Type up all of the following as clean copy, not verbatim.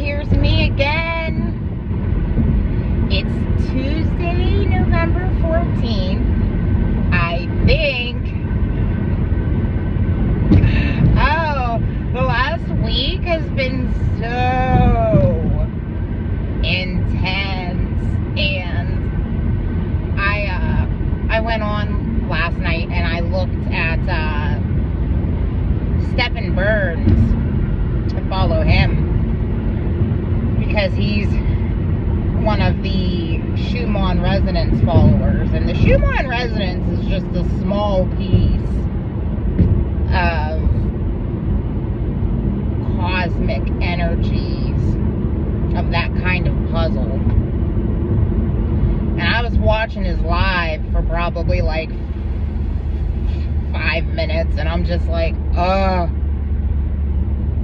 here's me again. It's Tuesday, November 14th, I think. Oh, the last week has been so intense, and I went on last night and I looked at Stephen Burns. I follow him because he's one of the Schumann Resonance followers, and the Schumann Resonance is just a small piece of cosmic energies of that kind of puzzle. And I was watching his live for probably like 5 minutes, and I'm just like,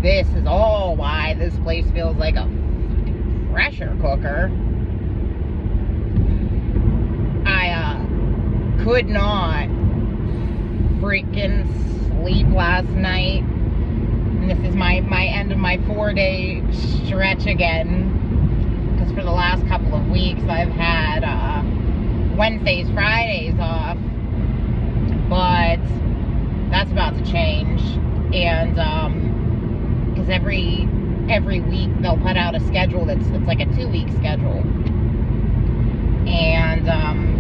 this is all why this place feels like a pressure cooker. I could not freaking sleep last night, and this is my end of my 4-day stretch again, because for the last couple of weeks I've had Wednesdays, Fridays off, but that's about to change. And because every week they'll put out a schedule it's like a 2-week schedule, and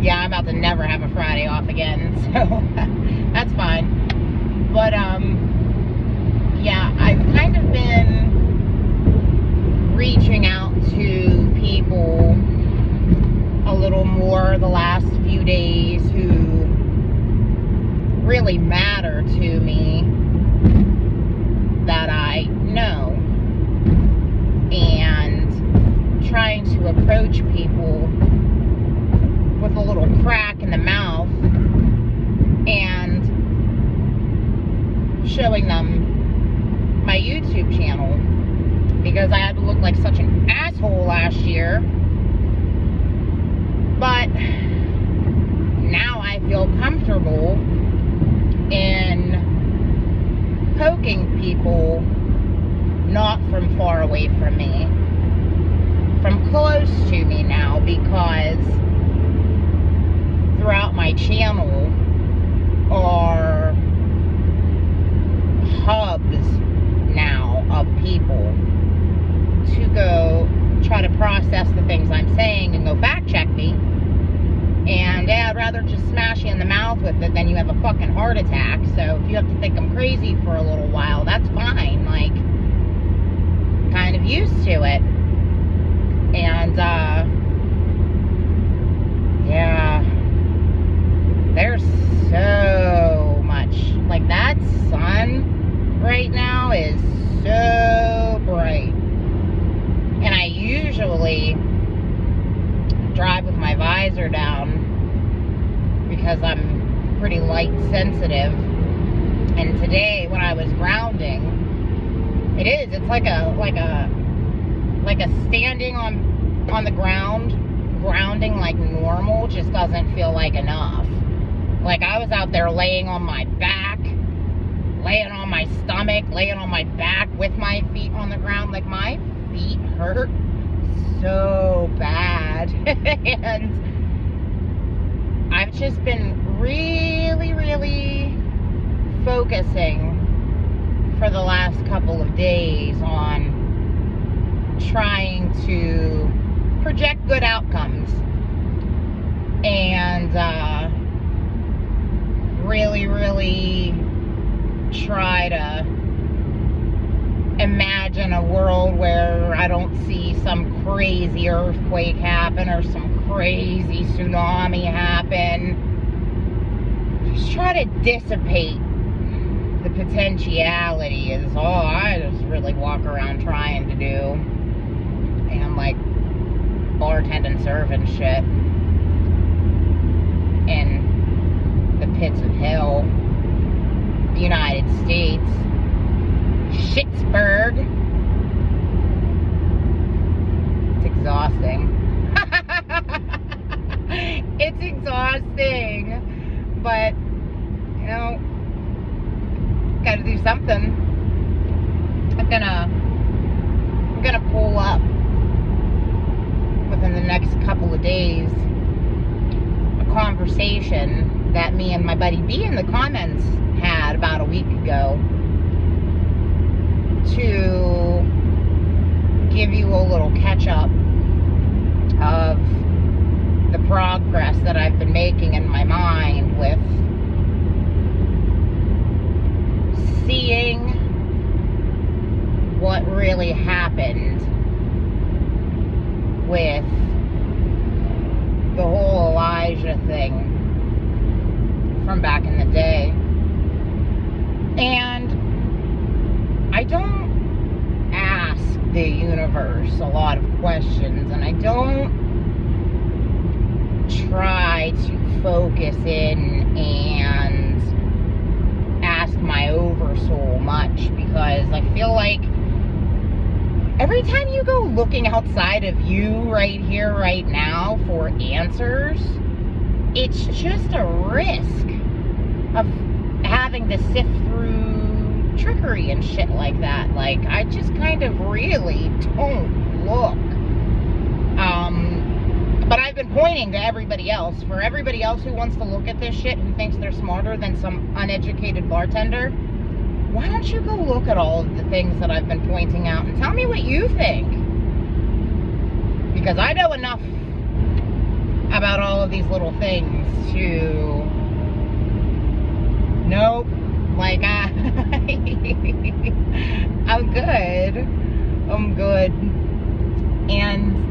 yeah, I'm about to never have a Friday off again, so that's fine. But yeah, I've kind of been reaching out to people a little more the last few days who really matter to me, that I know, and trying to approach people with a little crack in the mouth and showing them my YouTube channel, because I had to look like such an asshole last year. But now I feel comfortable in poking people not from far away from me, from close to me now, because throughout my channel are hubs now of people to go try to process the things I'm saying and go fact check me. And yeah, I'd rather just smash you in the mouth with it than you have a fucking heart attack. So if you have to think I'm crazy for a little while, that's fine. Like, kind of used to it. And yeah, there's so much. Like, that sun right now is so bright. And I usually drive with my visor down because I'm pretty light sensitive. And today, when I was grounding, it's like a standing on the ground, grounding like normal just doesn't feel like enough. Like, I was out there laying on my back, laying on my stomach, laying on my back with my feet on the ground. Like, my feet hurt so bad. And I've just been really, really focusing for the last couple of days on trying to project good outcomes, and really, really try to imagine a world where I don't see some crazy earthquake happen or some crazy tsunami happen. Just try to dissipate the potentiality is all I just really walk around trying to do. And I'm like bartending, serving shit in the pits of hell, the United States, Schittsburg. It's exhausting. It's exhausting, but you know, gotta do something. I'm gonna pull up within the next couple of days a conversation that me and my buddy B in the comments had about a week ago to give you a little catch up of the progress that I've been making in my mind with seeing what really happened with the whole Elijah thing from back in the day. And I don't ask the universe a lot of questions, and I don't try to focus in and ask my oversoul much, because I feel like every time you go looking outside of you right here, right now for answers, it's just a risk of having to sift through trickery and shit like that. Like, I just kind of really don't look. But I've been pointing to everybody else. For everybody else who wants to look at this shit, who thinks they're smarter than some uneducated bartender, why don't you go look at all of the things that I've been pointing out and tell me what you think? Because I know enough about all of these little things to... Nope. Like, I'm good. I'm good. And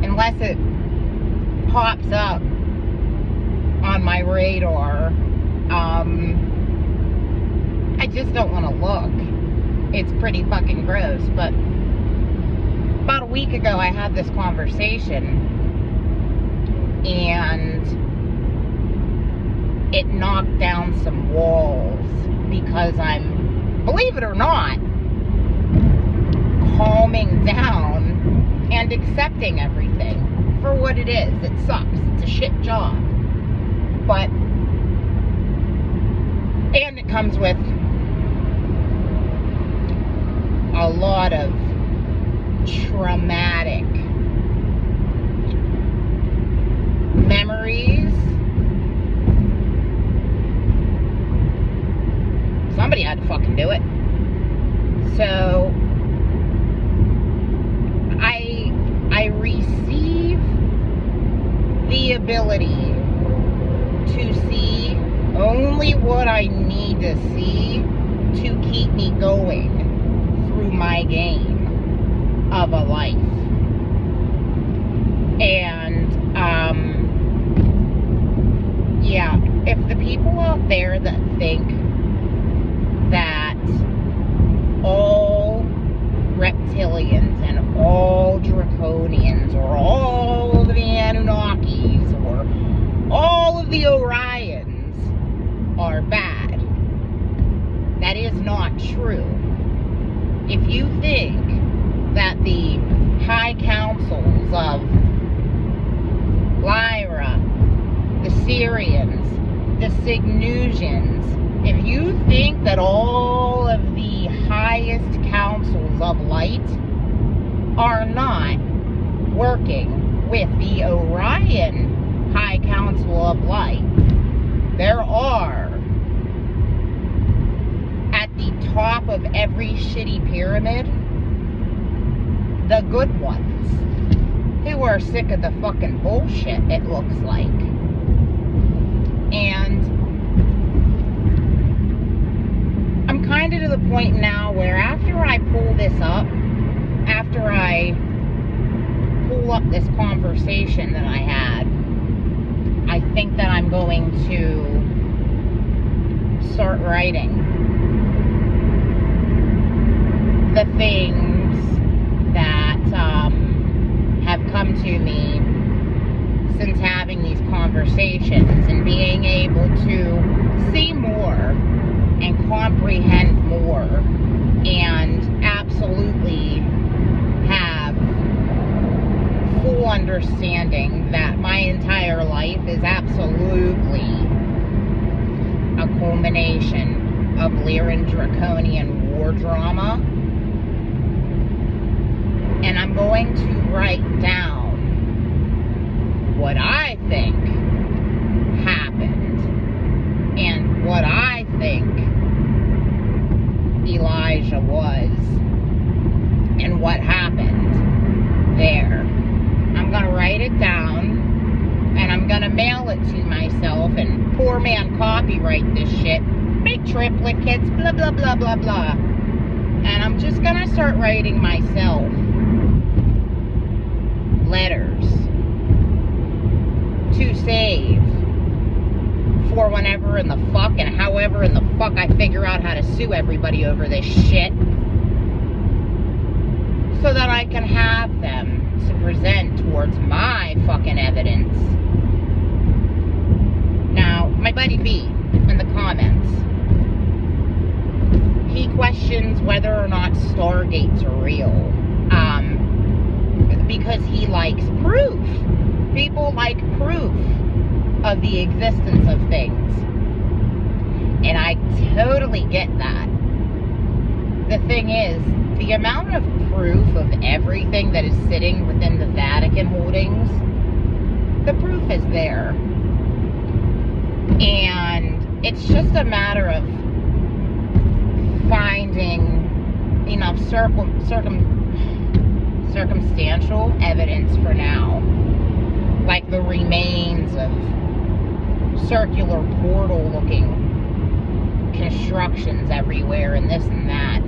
unless it pops up on my radar, I just don't want to look. It's pretty fucking gross. But about a week ago, I had this conversation, and it knocked down some walls, because I'm, believe it or not, calming down and accepting everything for what it is. It sucks. It's a shit job. But, and it comes with a lot of traumatic memories. Somebody had to fucking do it. So I receive the ability to see only what I need to see to keep me going through my game of a life. And yeah, if the people out there that think that all reptilians and all draconians or all of the Anunnakis or all of the Orions are bad, that is not true. If you think that the high councils of Lyra, the Syrians, the Signusians, if you think that all of the highest councils of light are not working with the Orion High Council of Light, there are, at the top of every shitty pyramid, the good ones, who are sick of the fucking bullshit, it looks like. And I'm kind of to the point now where after I pull this up, after I pull up this conversation that I had, I think that I'm going to start writing the things that have come to me since having these conversations and being able to see more and comprehend more and absolutely have full understanding that my entire life is absolutely a culmination of Lyran Draconian war drama. going to write down what I think happened and what I think Elijah was and what happened there. I'm going to write it down and I'm going to mail it to myself and poor man copyright this shit. Make triplet kits, blah, blah, blah, blah, blah. And I'm just going to start writing myself letters to save for whenever in the fuck and however in the fuck I figure out how to sue everybody over this shit, so that I can have them to present towards my fucking evidence. Now, my buddy B in the comments, he questions whether or not Stargates are real, because he likes proof. People like proof of the existence of things. And I totally get that. The thing is, the amount of proof of everythh that is sitting within the Vatican holdings, the proof is there. And it's just a matter of finding enough circumstantial evidence for now. Like the remains of circular portal looking constructions everywhere and this and that.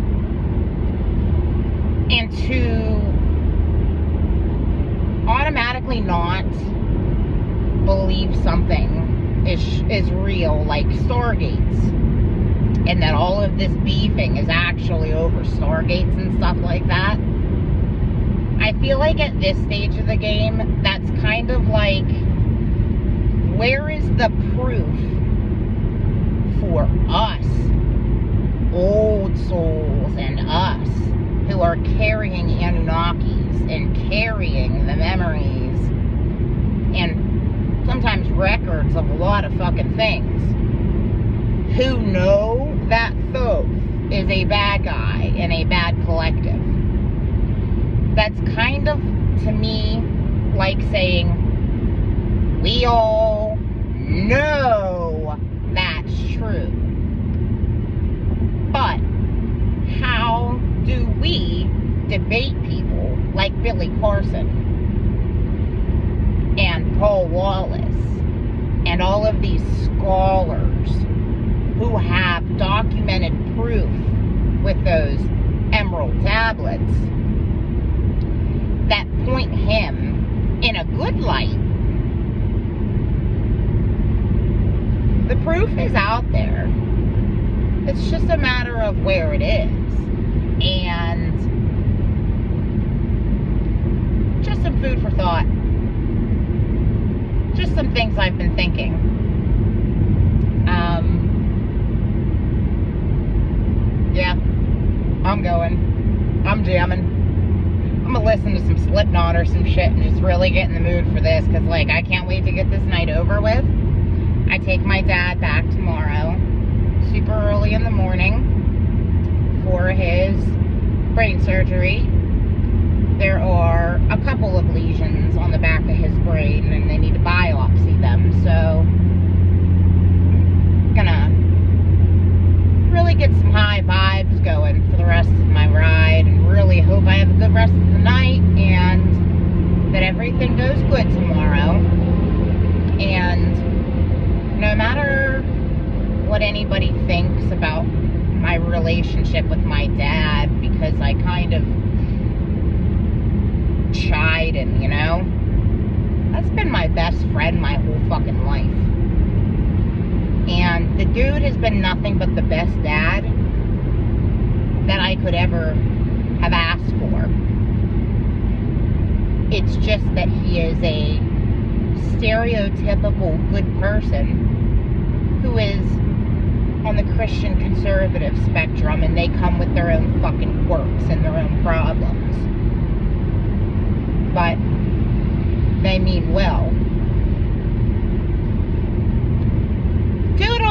And to automatically not believe something is real, like Stargates, and that all of this beefing is actually over Stargates and stuff like that, I feel like at this stage of the game, that's kind of like, where is the proof for us, old souls, and us, who are carrying Anunnakis and carrying the memories and sometimes records of a lot of fucking things, who know that Thoth is a bad guy and a bad collective? That's kind of, to me, like saying, we all know that's true. But how do we debate people like Billy Carson and Paul Wallace and all of these scholars who have documented proof with those emerald tablets that point him in a good light? The proof is out there. It's just a matter of where it is. And just some food for thought. Just some things I've been thinking. Yeah, I'm going. I'm jamming. I'm gonna listen to some Slipknot or some shit and just really get in the mood for this, because, like, I can't wait to get this night over with. I take my dad back tomorrow, super early in the morning, for his brain surgery. There are a couple of lesions on the back of his brain, and they need to biopsy them, so I'm gonna really get some high vibes going for the rest of my ride, and really hope I have a good rest of the night, and that everything goes good tomorrow. And no matter what anybody thinks about my relationship with my dad, because I kind of chide him, you know? That's been my best friend my whole fucking life. And the dude has been nothing but the best dad that I could ever have asked for. It's just that he is a stereotypical good person who is on the Christian conservative spectrum, and they come with their own fucking quirks and their own problems. But they mean well. Doodle!